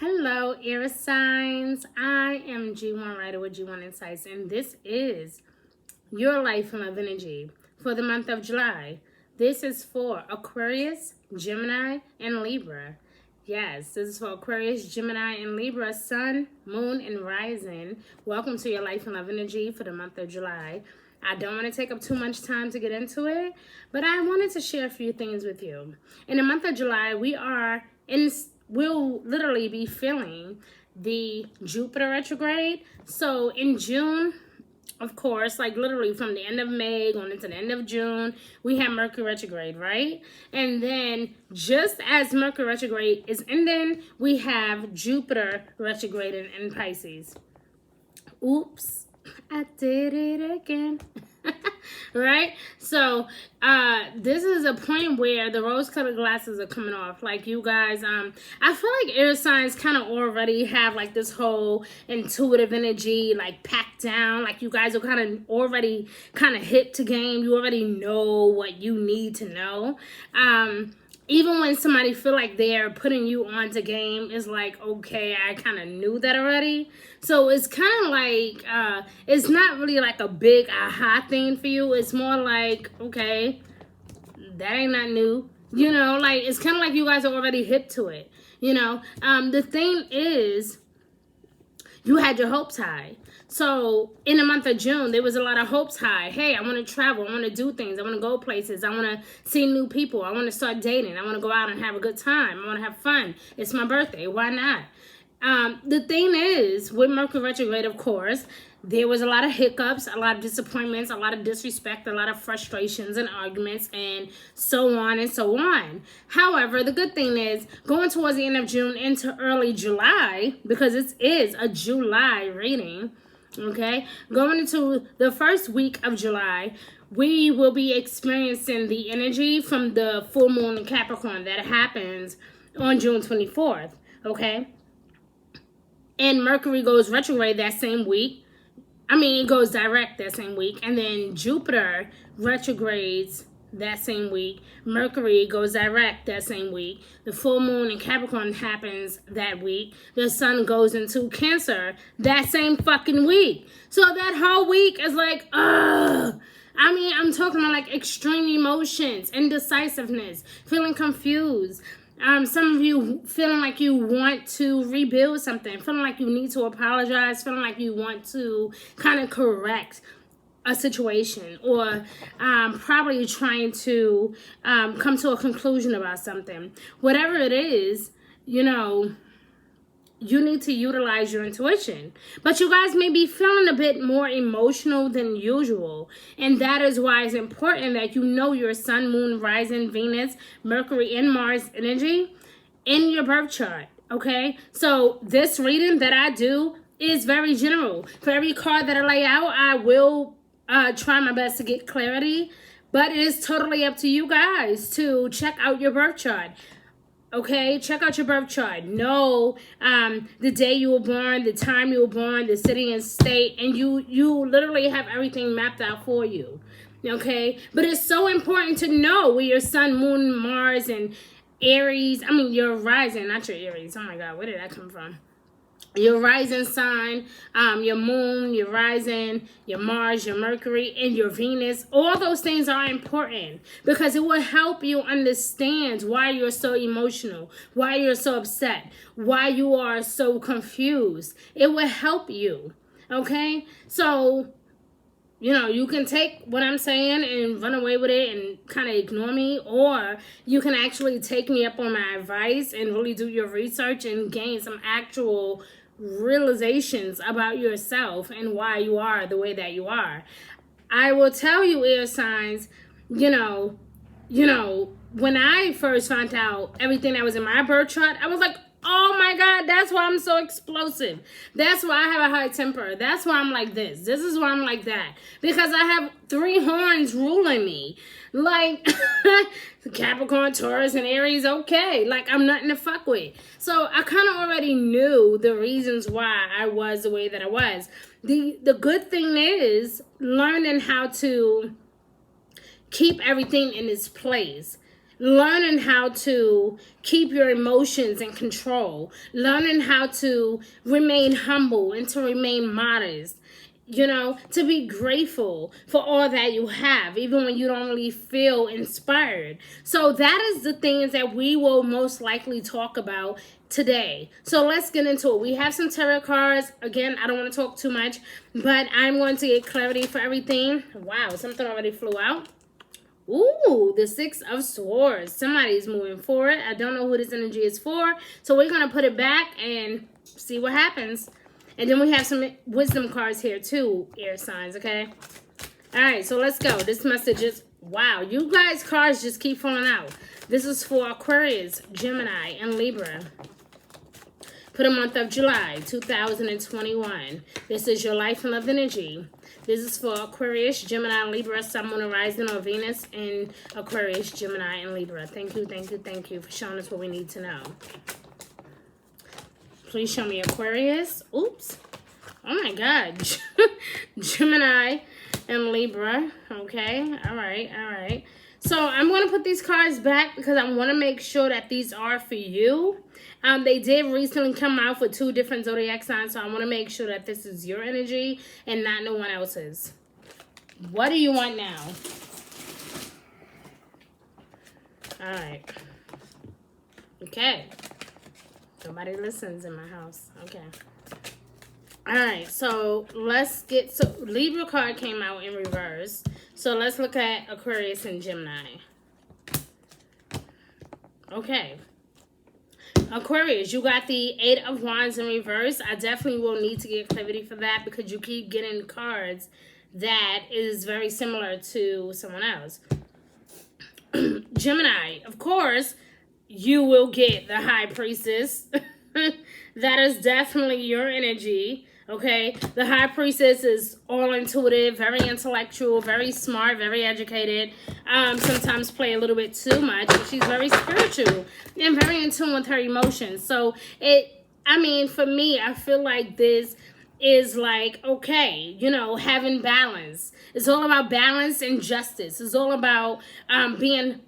Hello, air signs. I am G1 Writer with G1 Insights, and this is your life and love energy for the month of July. This is for Aquarius, Gemini, and Libra. Yes, this is for Aquarius, Gemini, and Libra, Sun, Moon, and Rising. Welcome to your life and love energy for the month of July. I don't want to take up too much time to get into it, but I wanted to share a few things with you. In the month of July, we'll literally be feeling the Jupiter retrograde. So in June, of course, like literally from the end of May going into the end of June, we have Mercury retrograde, right? And then just as Mercury retrograde is ending, we have Jupiter retrograde in Pisces. Oops, I did it again. Right? So this is a point where the rose-colored glasses are coming off. Like, you guys, I feel like air signs kind of already have like this whole intuitive energy like packed down. Like, you guys are kind of already kind of hip to game. You already know what you need to know. Even when somebody feel like they're putting you on to game, it's like, okay, I kind of knew that already. So it's kind of like, it's not really like a big aha thing for you. It's more like, okay, that ain't not new. You know, like, it's kind of like you guys are already hip to it. You know, the thing is, you had your hopes high. So in the month of June, there was a lot of hopes high. Hey, I want to travel. I want to do things. I want to go places. I want to see new people. I want to start dating. I want to go out and have a good time. I want to have fun. It's my birthday. Why not? The thing is, with Mercury retrograde, of course, there was a lot of hiccups, a lot of disappointments, a lot of disrespect, a lot of frustrations and arguments, and so on and so on. However, the good thing is, going towards the end of June into early July, because it is a July reading, okay, going into the first week of July, we will be experiencing the energy from the full moon in Capricorn that happens on June 24th, okay? And Mercury goes retrograde that same week. It goes direct that same week. And then Jupiter retrogrades that same week. Mercury goes direct that same week. The full moon in Capricorn happens that week. The sun goes into Cancer that same fucking week. So that whole week is like, ugh. I'm talking about like extreme emotions, indecisiveness, feeling confused. Some of you feeling like you want to rebuild something, feeling like you need to apologize, feeling like you want to kind of correct a situation, or probably trying to come to a conclusion about something. Whatever it is, you need to utilize your intuition. But you guys may be feeling a bit more emotional than usual. And that is why it's important that you know your sun, moon, rising, Venus, Mercury, and Mars energy in your birth chart. Okay? So this reading that I do is very general. For every card that I lay out, I will try my best to get clarity. But it is totally up to you guys to check out your birth chart. Okay, check out your birth chart. Know the day you were born, the time you were born, the city and state, and you literally have everything mapped out for you. Okay, but it's so important to know where your sun, moon, Mars, and Aries. Your rising, not your Aries. Oh my God, where did that come from? Your rising sign, your moon, your rising, your Mars, your Mercury, and your Venus. All those things are important because it will help you understand why you're so emotional, why you're so upset, why you are so confused. It will help you, okay? So, you can take what I'm saying and run away with it and kind of ignore me, or you can actually take me up on my advice and really do your research and gain some actual realizations about yourself and why you are the way that you are. I will tell you, air signs, when I first found out everything that was in my birth chart, I was like, oh my God, that's why I'm so explosive. That's why I have a high temper. That's why I'm like this. This is why I'm like that. Because I have 3 horns ruling me. Like, Capricorn, Taurus, and Aries, okay. Like, I'm nothing to fuck with. So I kind of already knew the reasons why I was the way that I was. The good thing is learning how to keep everything in its place. learning how to keep your emotions in control, learning how to remain humble and to remain modest, you know, to be grateful for all that you have, even when you don't really feel inspired. So that is the things that we will most likely talk about today. So let's get into it. We have some tarot cards. Again, I don't want to talk too much, but I'm going to get clarity for everything. Wow, something already flew out. Ooh, the Six of Swords. Somebody's moving forward. I don't know who this energy is for. So we're going to put it back and see what happens. And then we have some wisdom cards here too, air signs, okay? All right, so let's go. This message is, wow, you guys' cards just keep falling out. This is for Aquarius, Gemini, and Libra. For the month of July 2021. This is your life and love energy. This is for Aquarius, Gemini, Libra, Sun, Moon, and Rising, or Venus in Aquarius, Gemini, and Libra. Thank you, thank you, thank you for showing us what we need to know. Please show me Aquarius. Oops. Oh my God. Gemini and Libra. Okay. All right. All right. So I'm going to put these cards back because I want to make sure that these are for you. They did recently come out for 2 different zodiac signs, so I want to make sure that this is your energy and not no one else's. What do you want now? All right. Okay. Nobody listens in my house. Okay. All right, so let's get, so Libra card came out in reverse. So let's look at Aquarius and Gemini. Okay. Aquarius, you got the 8 of Wands in reverse. I definitely will need to get clarity for that because you keep getting cards that is very similar to someone else. Gemini, of course, you will get the High Priestess. That is definitely your energy. Okay, the High Priestess is all intuitive, very intellectual, very smart, very educated. Sometimes play a little bit too much, but she's very spiritual and very in tune with her emotions. So I mean, for me, I feel like this is like, okay, you know, having balance. It's all about balance and justice. It's all about being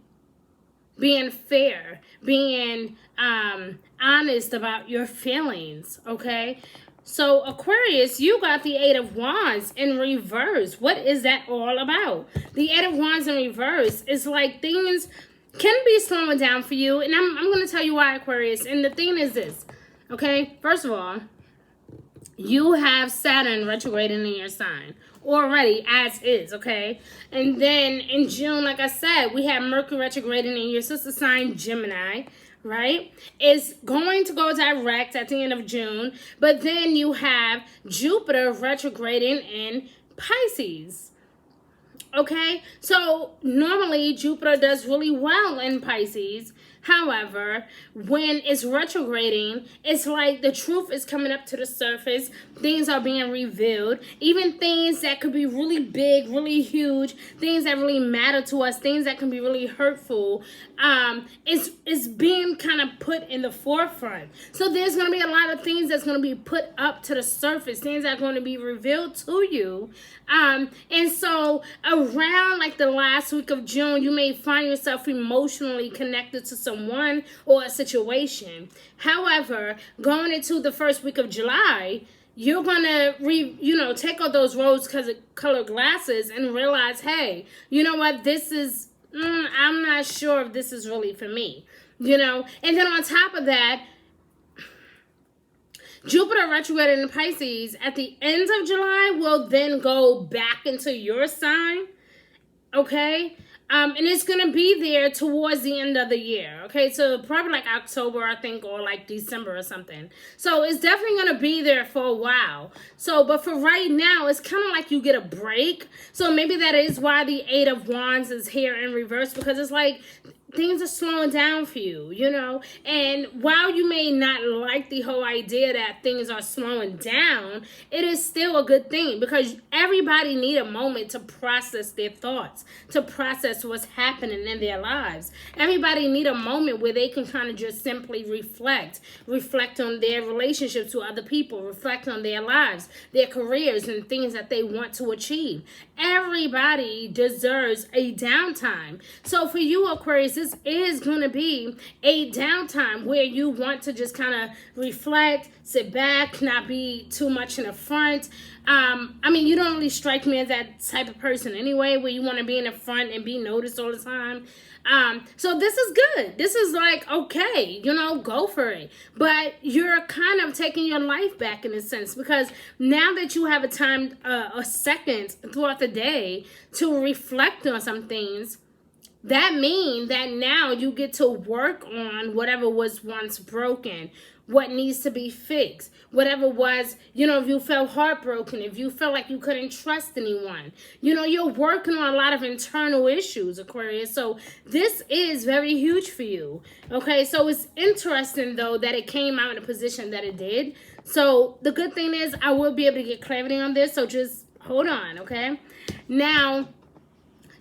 fair, being honest about your feelings, okay? So, Aquarius, you got the 8 of Wands in reverse. What is that all about? The 8 of Wands in reverse is like things can be slowing down for you. And I'm going to tell you why, Aquarius. And the thing is this, okay? First of all, you have Saturn retrograding in your sign already as is, okay? And then in June, like I said, we have Mercury retrograding in your sister sign, Gemini, right? It's going to go direct at the end of June, but then you have Jupiter retrograding in Pisces. Okay, so normally Jupiter does really well in Pisces. However, when it's retrograding, it's like the truth is coming up to the surface. Things are being revealed. Even things that could be really big, really huge, things that really matter to us, things that can be really hurtful, is being kind of put in the forefront. So there's going to be a lot of things that's going to be put up to the surface, things that are going to be revealed to you. And so around like the last week of June, you may find yourself emotionally connected to someone or a situation. However, going into the first week of July, you're going to, take out those rose-colored glasses and realize, hey, you know what, this is, I'm not sure if this is really for me, And then on top of that, Jupiter retrograded in Pisces at the end of July will then go back into your sign, okay? And it's going to be there towards the end of the year, okay? So probably like October, I think, or like December or something. So it's definitely going to be there for a while. So, but for right now, it's kind of like you get a break. So maybe that is why the 8 of Wands is here in reverse, because it's like things are slowing down for you, And while you may not like the whole idea that things are slowing down, it is still a good thing because everybody need a moment to process their thoughts, to process what's happening in their lives. Everybody need a moment where they can kind of just simply reflect on their relationships to other people, reflect on their lives, their careers, and things that they want to achieve. Everybody deserves a downtime. So for you, Aquarius, this is going to be a downtime where you want to just kind of reflect, sit back, not be too much in the front. I mean, you don't really strike me as that type of person anyway, where you want to be in the front and be noticed all the time. So this is good. This is like, okay, you know, go for it. But you're kind of taking your life back in a sense, because now that you have a second throughout the day to reflect on some things, that means that now you get to work on whatever was once broken, what needs to be fixed, whatever was, you know, if you felt heartbroken, if you felt like you couldn't trust anyone, you know, you're working on a lot of internal issues, Aquarius. So this is very huge for you. Okay, so it's interesting though that it came out in the position that it did. So the good thing is I will be able to get clarity on this, so just hold on. Okay, now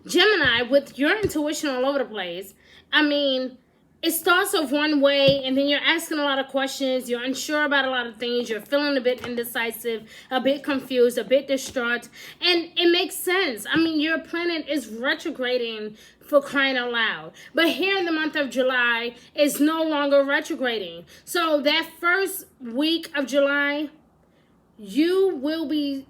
Gemini, with your intuition all over the place, I mean, it starts off one way and then you're asking a lot of questions. You're unsure about a lot of things. You're feeling a bit indecisive, a bit confused, a bit distraught. And it makes sense. I mean, your planet is retrograding, for crying out loud. But here in the month of July, it's no longer retrograding. So that first week of July, you will be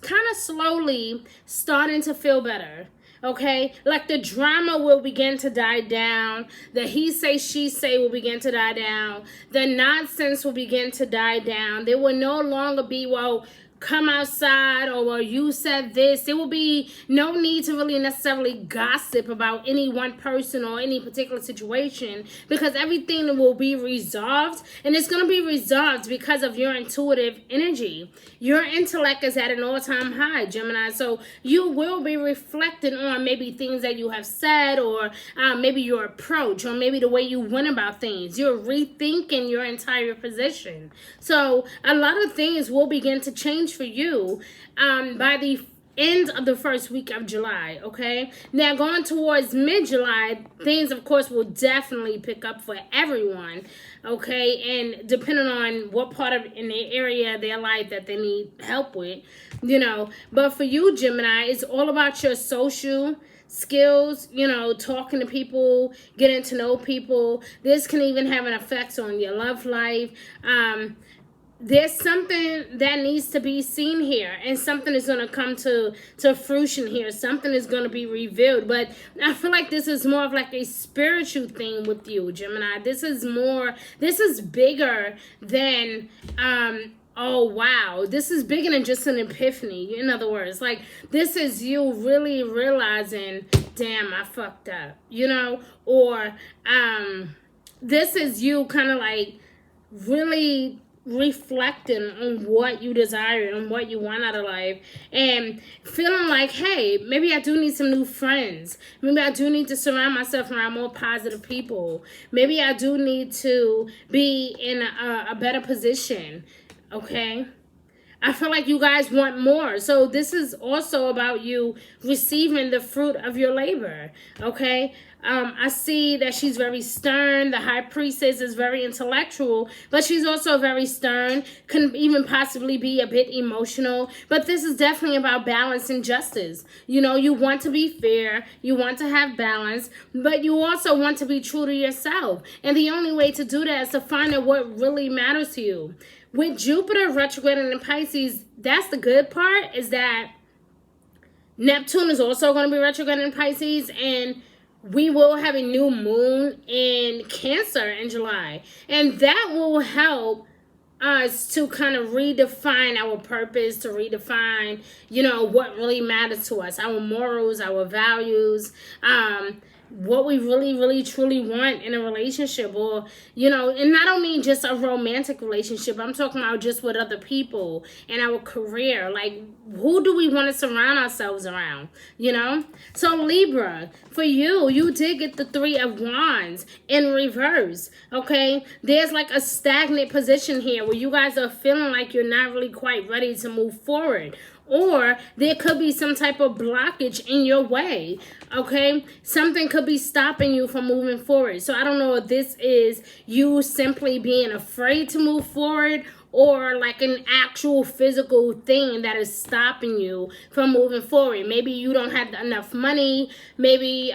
kind of slowly starting to feel better. Okay, like the drama will begin to die down. The he say, she say will begin to die down. The nonsense will begin to die down. There will no longer be, well, come outside, or well, you said this. There will be no need to really necessarily gossip about any one person or any particular situation, because everything will be resolved, and it's going to be resolved because of your intuitive energy. Your intellect is at an all-time high, Gemini, so you will be reflecting on maybe things that you have said, or maybe your approach, or maybe the way you went about things. You're rethinking your entire position. So a lot of things will begin to change for you by the end of the first week of July. Okay, now going towards mid-July, things of course will definitely pick up for everyone. Okay, and depending on what part of in the area of their life that they need help with, you know. But for you, Gemini, it's all about your social skills, you know, talking to people, getting to know people. This can even have an effect on your love life. There's something that needs to be seen here, and something is going to come to fruition here. Something is going to be revealed, but I feel like this is more of like a spiritual thing with you, Gemini. This is bigger than, oh wow, this is bigger than just an epiphany. In other words, like, this is you really realizing, damn, I fucked up, you know, or this is you kind of like really reflecting on what you desire and what you want out of life, and feeling like, hey, maybe I do need some new friends. Maybe I do need to surround myself around more positive people. Maybe I do need to be in a better position. Okay, I feel like you guys want more. So this is also about you receiving the fruit of your labor. Okay, I see that she's very stern. The high priestess is very intellectual, but she's also very stern, can even possibly be a bit emotional. But this is definitely about balance and justice. You know, you want to be fair, you want to have balance, but you also want to be true to yourself. And the only way to do that is to find out what really matters to you. With Jupiter retrograding in Pisces, that's the good part, is that Neptune is also going to be retrograding in Pisces, and we will have a new moon in Cancer in July. And that will help us to kind of redefine our purpose, to redefine, you know, what really matters to us, our morals, our values, what we really truly want in a relationship, or, you know, and I don't mean just a romantic relationship. I'm talking about just with other people and our career. Like, who do we want to surround ourselves around, you know? So Libra, for you, you did get the 3 of Wands in reverse. Okay, there's like a stagnant position here where you guys are feeling like you're not really quite ready to move forward. Or there could be some type of blockage in your way, okay? Something could be stopping you from moving forward. So I don't know if this is you simply being afraid to move forward, or like an actual physical thing that is stopping you from moving forward. Maybe you don't have enough money. Maybe,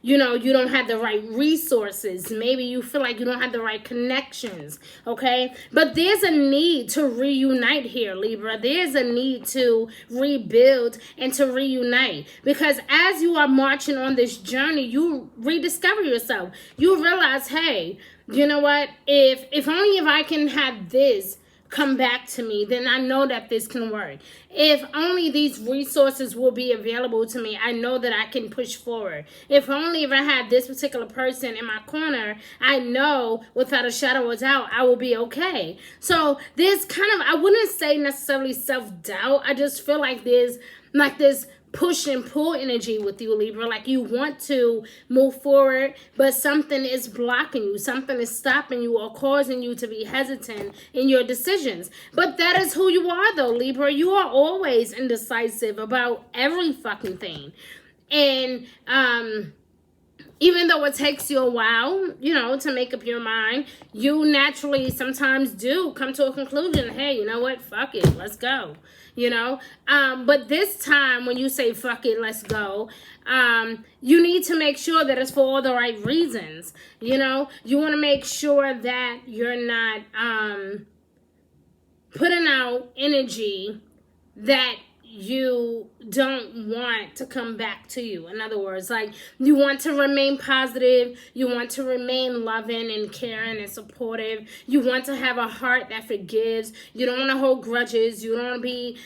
you know, you don't have the right resources. Maybe you feel like you don't have the right connections, okay? But there's a need to reunite here, Libra. There's a need to rebuild and to reunite, because as you are marching on this journey, you rediscover yourself. You realize, hey, you know what? If only if I can have this come back to me, then I know that this can work. If only these resources will be available to me, I know that I can push forward. If only if I have this particular person in my corner, I know without a shadow of a doubt I will be okay. So there's kind of, I wouldn't say necessarily self-doubt. I just feel like there's like this push and pull energy with you, Libra. Like you want to move forward, but something is blocking you. Something is stopping you or causing you to be hesitant in your decisions. But that is who you are, though, Libra. You are always indecisive about every fucking thing. And even though it takes you a while, you know, to make up your mind, you naturally sometimes do come to a conclusion. Hey, you know what? Fuck it. Let's go. You know, but this time when you say fuck it, let's go, you need to make sure that it's for all the right reasons. You know, you want to make sure that you're not putting out energy that you don't want to come back to you. In other words, like you want to remain positive, you want to remain loving and caring and supportive, you want to have a heart that forgives, you don't want to hold grudges, you don't want to be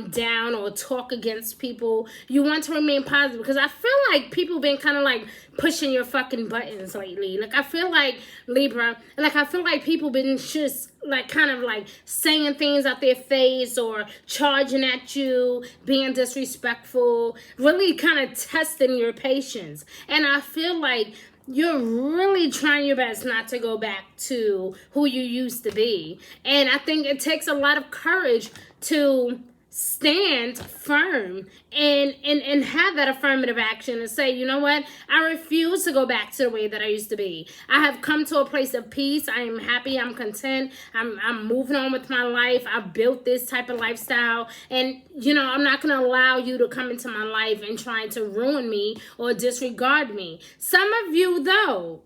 down or talk against people, you want to remain positive, because I feel like people been kind of like pushing your fucking buttons lately. Like I feel like, Libra, like I feel like people been just like kind of like saying things out their face or charging at you, being disrespectful, really kind of testing your patience. And I feel like you're really trying your best not to go back to who you used to be. And I think it takes a lot of courage to stand firm and have that affirmative action and say, you know what, I refuse to go back to the way that I used to be. I have come to a place of peace. I am happy. I'm content. I'm moving on with my life. I've built this type of lifestyle, and you know, I'm not going to allow you to come into my life and try to ruin me or disregard me. Some of you though,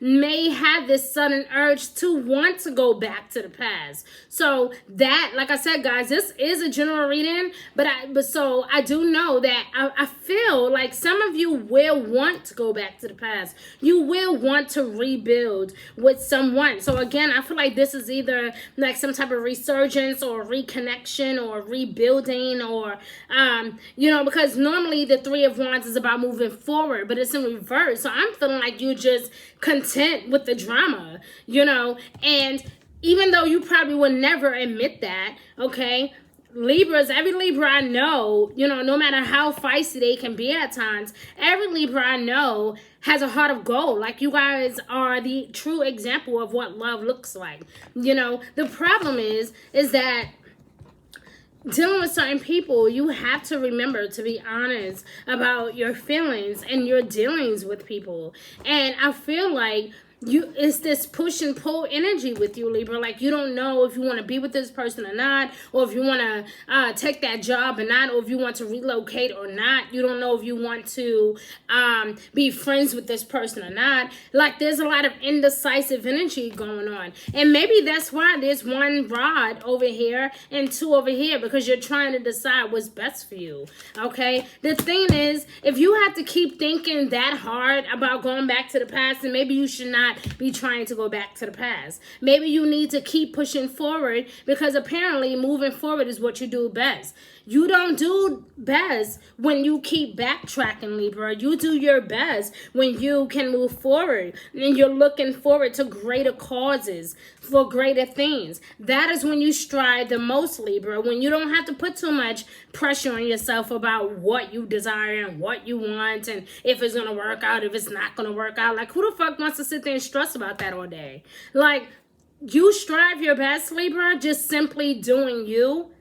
may have this sudden urge to want to go back to the past. So that, like I said, guys, this is a general reading, but I do know that I feel like some of you will want to go back to the past. You will want to rebuild with someone. So again, I feel like this is either like some type of resurgence or reconnection or rebuilding, or you know, because normally the Three of Wands is about moving forward, but it's in reverse. So I'm feeling like you're just content with the drama, you know, and even though you probably would never admit that, okay, Libras, every Libra I know, you know, no matter how feisty they can be at times, every Libra I know has a heart of gold. Like you guys are the true example of what love looks like. You know, the problem is that dealing with certain people, you have to remember to be honest about your feelings and your dealings with people. And I feel like it's this push and pull energy with you, Libra. Like you don't know if you want to be with this person or not, or if you want to take that job or not, or if you want to relocate or not. You don't know if you want to be friends with this person or not. Like there's a lot of indecisive energy going on, and maybe that's why there's one rod over here and two over here, because you're trying to decide what's best for you. Okay, the thing is, if you have to keep thinking that hard about going back to the past, then maybe you should not be trying to go back to the past. Maybe you need to keep pushing forward, because apparently moving forward is what you do best. You don't do best when you keep backtracking, Libra. You do your best when you can move forward and you're looking forward to greater causes, for greater things. That is when you strive the most, Libra, when you don't have to put too much pressure on yourself about what you desire and what you want and if it's going to work out, if it's not going to work out. Like, who the fuck wants to sit there and stress about that all day? Like, you strive your best, Libra, just simply doing you.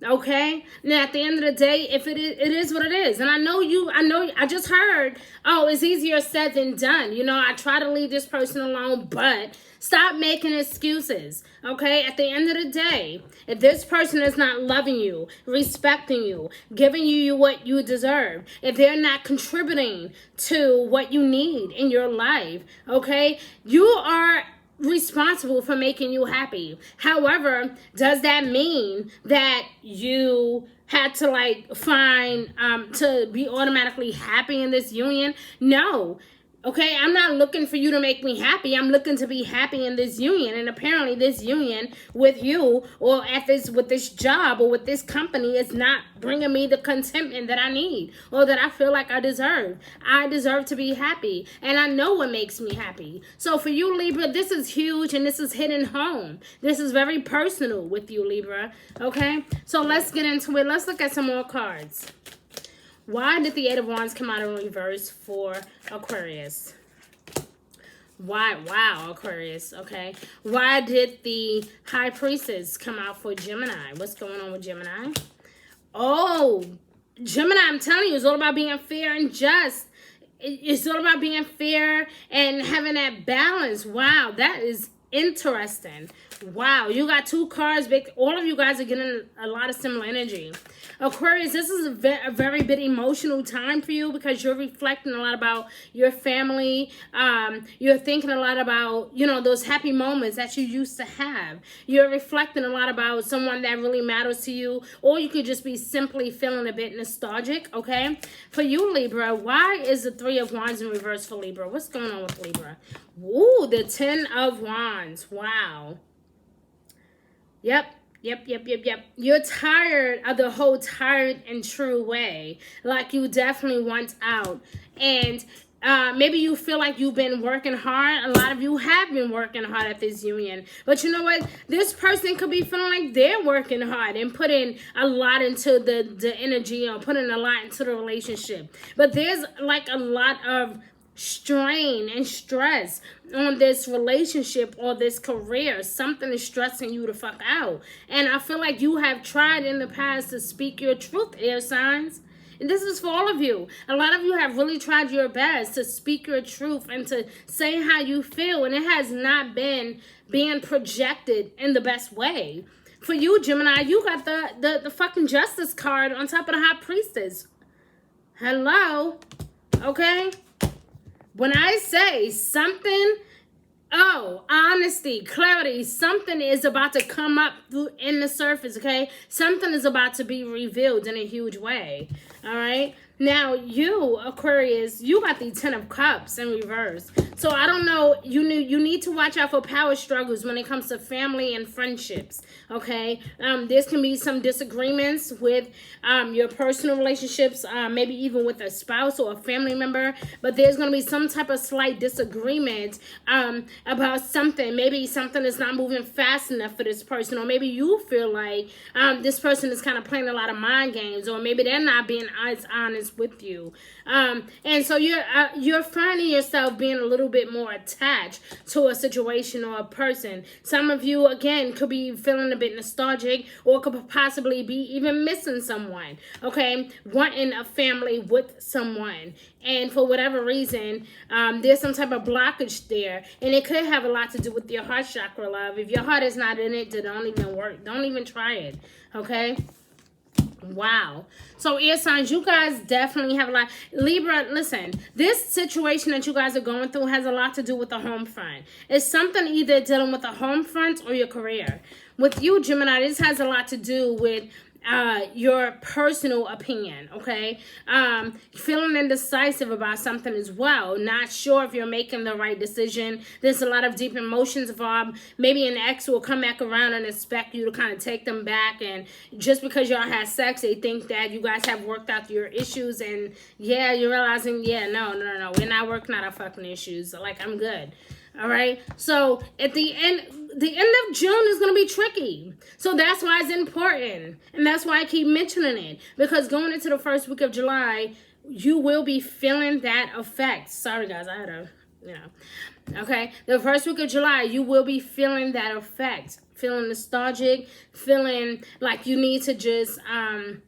Okay. Now at the end of the day, if it is what it is. And I just heard, oh, it's easier said than done. You know, I try to leave this person alone, but stop making excuses. Okay. At the end of the day, if this person is not loving you, respecting you, giving you what you deserve, if they're not contributing to what you need in your life, okay, you are responsible for making you happy. However, does that mean that you had to like find to be automatically happy in this union? No. Okay, I'm not looking for you to make me happy. I'm looking to be happy in this union. And apparently this union with you or with this job or with this company is not bringing me the contentment that I need or that I feel like I deserve. I deserve to be happy. And I know what makes me happy. So for you, Libra, this is huge and this is hitting home. This is very personal with you, Libra. Okay, so let's get into it. Let's look at some more cards. Why did the Eight of Wands come out in reverse for Aquarius? Why? Wow, Aquarius, okay. Why did the High Priestess come out for Gemini? What's going on with Gemini? Oh, Gemini, I'm telling you, it's all about being fair and just. It's all about being fair and having that balance. Wow, that is interesting. Wow, you got two cards. All of you guys are getting a lot of similar energy. Aquarius, this is a very bit emotional time for you because you're reflecting a lot about your family. You're thinking a lot about, you know, those happy moments that you used to have. You're reflecting a lot about someone that really matters to you, or you could just be simply feeling a bit nostalgic, okay? For you, Libra, why is the Three of Wands in reverse for Libra? What's going on with Libra? Ooh, the Ten of Wands. Wow. Yep. You're tired of the whole tired and true way. Like you definitely want out. And maybe you feel like you've been working hard. A lot of you have been working hard at this union. But you know what? This person could be feeling like they're working hard and putting a lot into the energy or putting a lot into the relationship. But there's like a lot of strain and stress on this relationship or this career. Something is stressing you the fuck out. And I feel like you have tried in the past to speak your truth, air signs. And this is for all of you. A lot of you have really tried your best to speak your truth and to say how you feel. And it has not been being projected in the best way. For you, Gemini, you got the fucking Justice card on top of the High Priestess. Hello? Okay? When I say something, honesty, clarity, something is about to come up in the surface, okay? Something is about to be revealed in a huge way, all right? Now, you, Aquarius, you got the Ten of Cups in reverse. So, I don't know, you need to watch out for power struggles when it comes to family and friendships, okay? There can be some disagreements with your personal relationships, maybe even with a spouse or a family member, but there's going to be some type of slight disagreement about something. Maybe something is not moving fast enough for this person, or maybe you feel like this person is kind of playing a lot of mind games, or maybe they're not being as honest with you, and so you're finding yourself being a little bit more attached to a situation or a person. Some of you, again, could be feeling a bit nostalgic, or could possibly be even missing someone, okay, wanting a family with someone, and for whatever reason, there's some type of blockage there, and it could have a lot to do with your heart chakra, love. If your heart is not in it, then don't even work. Don't even try it, okay? Wow. So air signs, you guys definitely have a lot. Libra, listen, this situation that you guys are going through has a lot to do with the home front. It's something either dealing with the home front or your career. With you, Gemini, this has a lot to do with your personal opinion, okay? Feeling indecisive about something as well. Not sure if you're making the right decision. There's a lot of deep emotions involved. Maybe an ex will come back around and expect you to kind of take them back, and just because y'all had sex, they think that you guys have worked out your issues, and yeah, you're realizing, yeah, no, we're not working out our fucking issues. Like, I'm good. All right. So at the end of June is going to be tricky. So that's why it's important. And that's why I keep mentioning it. Because going into the first week of July, you will be feeling that effect. Sorry, guys. I had a, Okay, the first week of July, you will be feeling that effect, feeling nostalgic, feeling like you need to just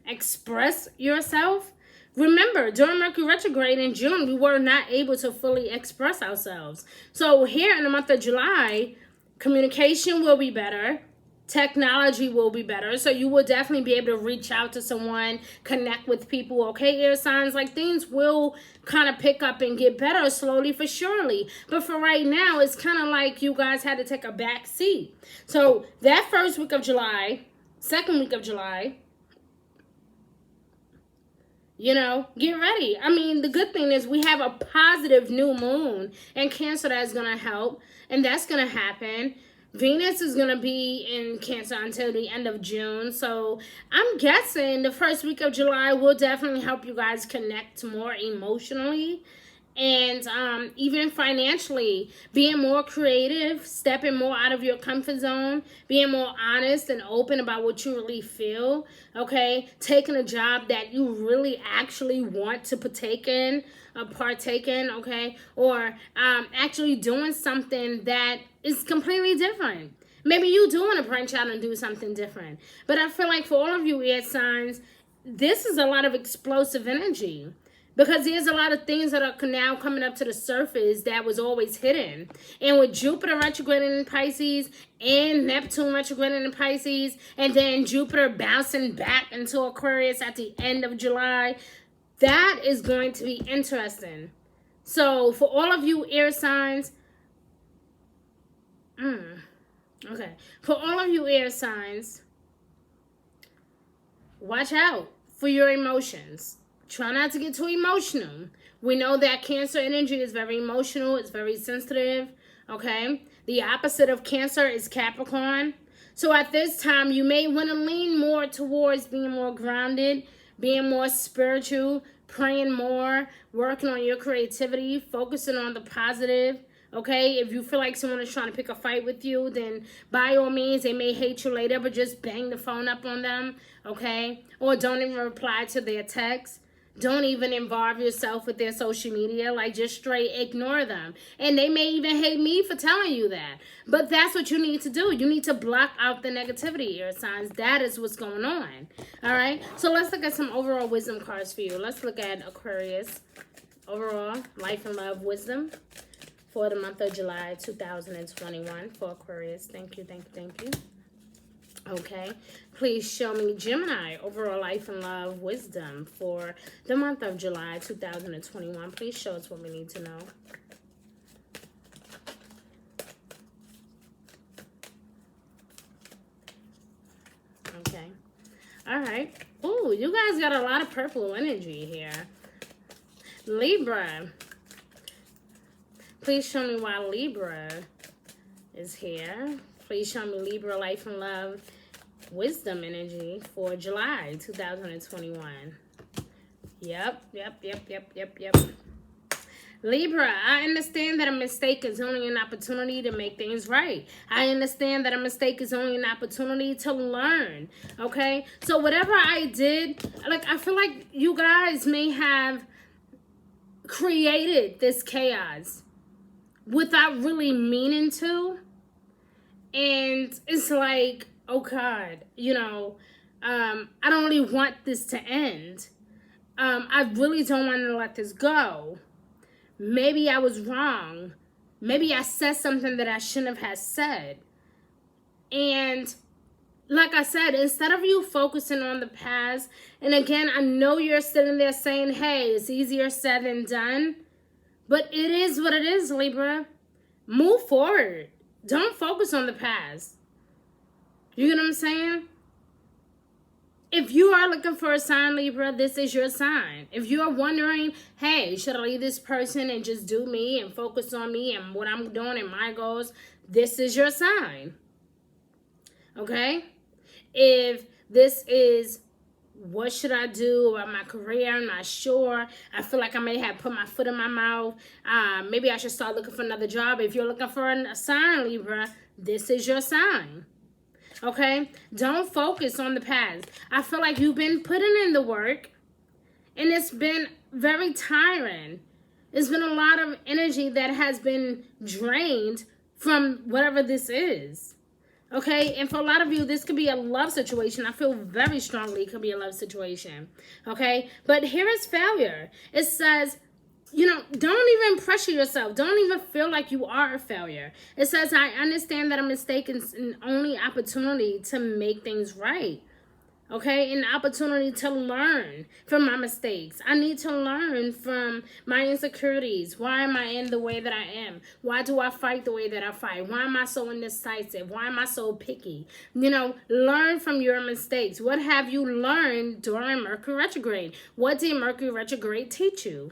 express yourself. Remember, during Mercury retrograde in June, we were not able to fully express ourselves. So here in the month of July, communication will be better. Technology will be better. So you will definitely be able to reach out to someone, connect with people. Okay, air signs, like things will kind of pick up and get better slowly for surely. But for right now, it's kind of like you guys had to take a back seat. So that first week of July, second week of July, you know, get ready. I mean, the good thing is we have a positive new moon in Cancer that's going to help, and that's going to happen. Venus is going to be in Cancer until the end of June. So I'm guessing the first week of July will definitely help you guys connect more emotionally and even financially, being more creative, stepping more out of your comfort zone, being more honest and open about what you really feel, okay? Taking a job that you really actually want to partake in, okay? Or actually doing something that is completely different. Maybe you do want to branch out and do something different. But I feel like for all of you air signs, this is a lot of explosive energy. Because there's a lot of things that are now coming up to the surface that was always hidden. And with Jupiter retrograding in Pisces and Neptune retrograding in Pisces, and then Jupiter bouncing back into Aquarius at the end of July, that is going to be interesting. So for all of you air signs, okay. For all of you air signs, watch out for your emotions. Try not to get too emotional. We know that Cancer energy is very emotional. It's very sensitive, okay? The opposite of Cancer is Capricorn. So at this time, you may want to lean more towards being more grounded, being more spiritual, praying more, working on your creativity, focusing on the positive, okay? If you feel like someone is trying to pick a fight with you, then by all means, they may hate you later, but just bang the phone up on them, okay? Or don't even reply to their texts. Don't even involve yourself with their social media. Like, just straight ignore them. And they may even hate me for telling you that. But that's what you need to do. You need to block out the negativity, air signs. That is what's going on. All right? So let's look at some overall wisdom cards for you. Let's look at Aquarius. Overall, life and love wisdom for the month of July 2021 for Aquarius. Thank you, thank you, thank you. Okay, please show me Gemini, overall life and love wisdom for the month of July 2021. Please show us what we need to know. Okay, all right. Ooh, you guys got a lot of purple energy here. Libra, please show me why Libra is here. Please show me Libra life and love wisdom energy for July 2021. Yep. Libra, I understand that a mistake is only an opportunity to make things right. I understand that a mistake is only an opportunity to learn, okay? So whatever I did, like, I feel like you guys may have created this chaos without really meaning to. And it's like, oh God, you know, I don't really want this to end. I really don't want to let this go. Maybe I was wrong. Maybe I said something that I shouldn't have said. And like I said, instead of you focusing on the past, and again, I know you're sitting there saying, hey, it's easier said than done. But it is what it is, Libra. Move forward. Don't focus on the past. You get what I'm saying? If you are looking for a sign, Libra, this is your sign. If you are wondering, hey, should I leave this person and just do me and focus on me and what I'm doing and my goals, this is your sign. Okay? If this is, what should I do about my career? I'm not sure. I feel like I may have put my foot in my mouth. Maybe I should start looking for another job. If you're looking for a sign, Libra, this is your sign. Okay? Don't focus on the past. I feel like you've been putting in the work, and it's been very tiring. It's been a lot of energy that has been drained from whatever this is. Okay, and for a lot of you, this could be a love situation. I feel very strongly it could be a love situation. Okay, but here is failure. It says, you know, don't even pressure yourself. Don't even feel like you are a failure. It says, I understand that a mistake is an only opportunity to make things right. Okay, an opportunity to learn from my mistakes. I need to learn from my insecurities. Why am I in the way that I am? Why do I fight the way that I fight? Why am I so indecisive? Why am I so picky? You know, learn from your mistakes. What have you learned during Mercury retrograde? What did Mercury retrograde teach you?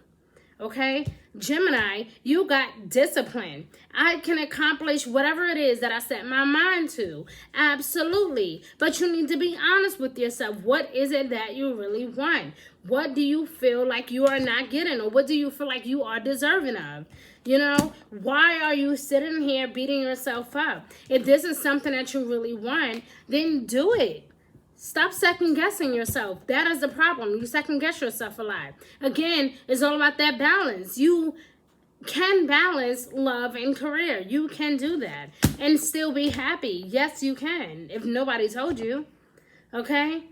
Okay, Gemini, you got discipline. I can accomplish whatever it is that I set my mind to. Absolutely. But you need to be honest with yourself. What is it that you really want? What do you feel like you are not getting? Or what do you feel like you are deserving of? You know, why are you sitting here beating yourself up? If this is something that you really want, then do it. Stop second guessing yourself. That is the problem. You second guess yourself a lot. Again, it's all about that balance. You can balance love and career. You can do that and still be happy. Yes, you can. If nobody told you. Okay?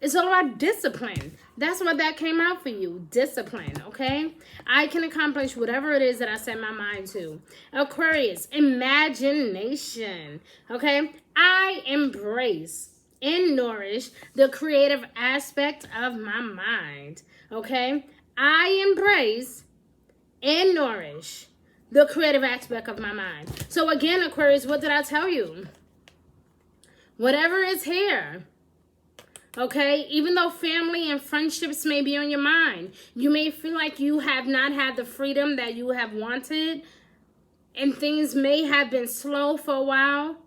It's all about discipline. That's what that came out for you. Discipline. Okay? I can accomplish whatever it is that I set my mind to. Aquarius, imagination. Okay? I embrace and nourish the creative aspect of my mind. Okay? I embrace and nourish the creative aspect of my mind. So again, Aquarius, what did I tell you? Whatever is here, okay, even though family and friendships may be on your mind, you may feel like you have not had the freedom that you have wanted, and things may have been slow for a while.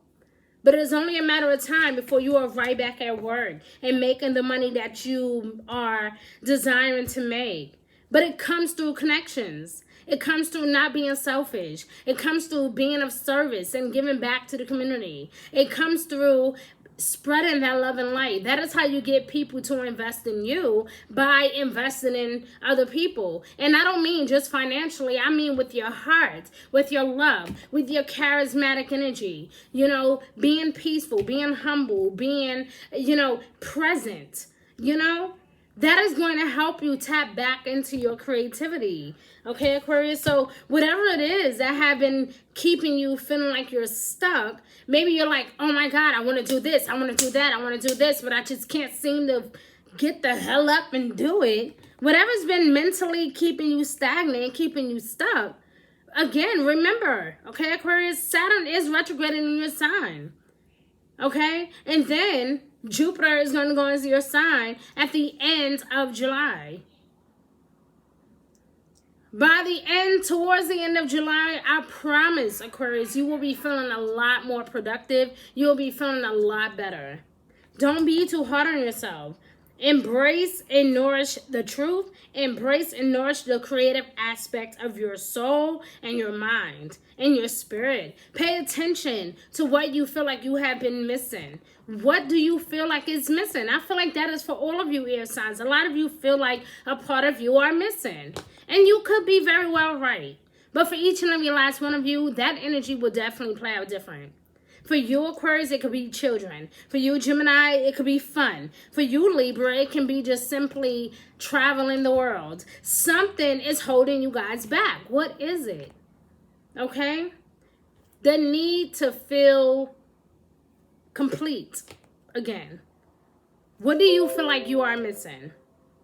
But it's only a matter of time before you are right back at work and making the money that you are desiring to make. But it comes through connections. It comes through not being selfish. It comes through being of service and giving back to the community. It comes through spreading that love and light. That is how you get people to invest in you, by investing in other people. And I don't mean just financially. I mean with your heart, with your love, with your charismatic energy, you know, being peaceful, being humble, being, you know, present, you know. That is going to help you tap back into your creativity. Okay, Aquarius? So whatever it is that have been keeping you feeling like you're stuck, maybe you're like, oh my God, I want to do this, I want to do that, I want to do this, but I just can't seem to get the hell up and do it. Whatever's been mentally keeping you stagnant, keeping you stuck, again, remember, okay, Aquarius, Saturn is retrograding in your sign. Okay? And then Jupiter is going to go into your sign at the end of July. By the end, towards the end of July, I promise, Aquarius, you will be feeling a lot more productive. You'll be feeling a lot better. Don't be too hard on yourself. Embrace and nourish the truth. Embrace and nourish the creative aspect of your soul and your mind and your spirit. Pay attention to what you feel like you have been missing. What do you feel like is missing? I feel like that is for all of you air signs. A lot of you feel like a part of you are missing. And you could be very well right. But for each and every last one of you, that energy will definitely play out different. For you, Aquarius, it could be children. For you, Gemini, it could be fun. For you, Libra, it can be just simply traveling the world. Something is holding you guys back. What is it? Okay? The need to feel complete again. What do you feel like you are missing?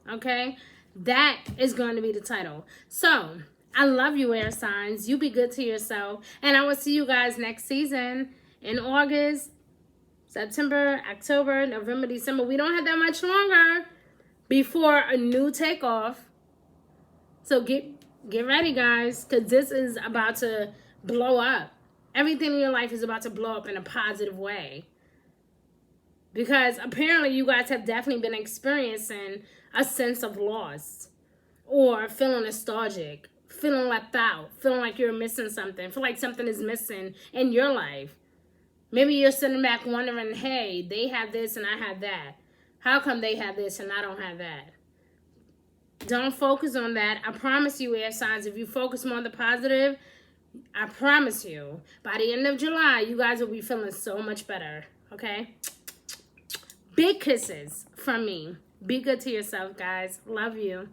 Okay? That is going to be the title. So, I love you, air signs. You be good to yourself. And I will see you guys next season. In August, September, October, November, December. We don't have that much longer before a new takeoff. So get ready, guys, because this is about to blow up. Everything in your life is about to blow up in a positive way. Because apparently you guys have definitely been experiencing a sense of loss. Or feeling nostalgic. Feeling left out. Feeling like you're missing something. Feel like something is missing in your life. Maybe you're sitting back wondering, hey, they have this and I have that. How come they have this and I don't have that? Don't focus on that. I promise you, air signs, if you focus more on the positive, I promise you, by the end of July, you guys will be feeling so much better. Okay? Big kisses from me. Be good to yourself, guys. Love you.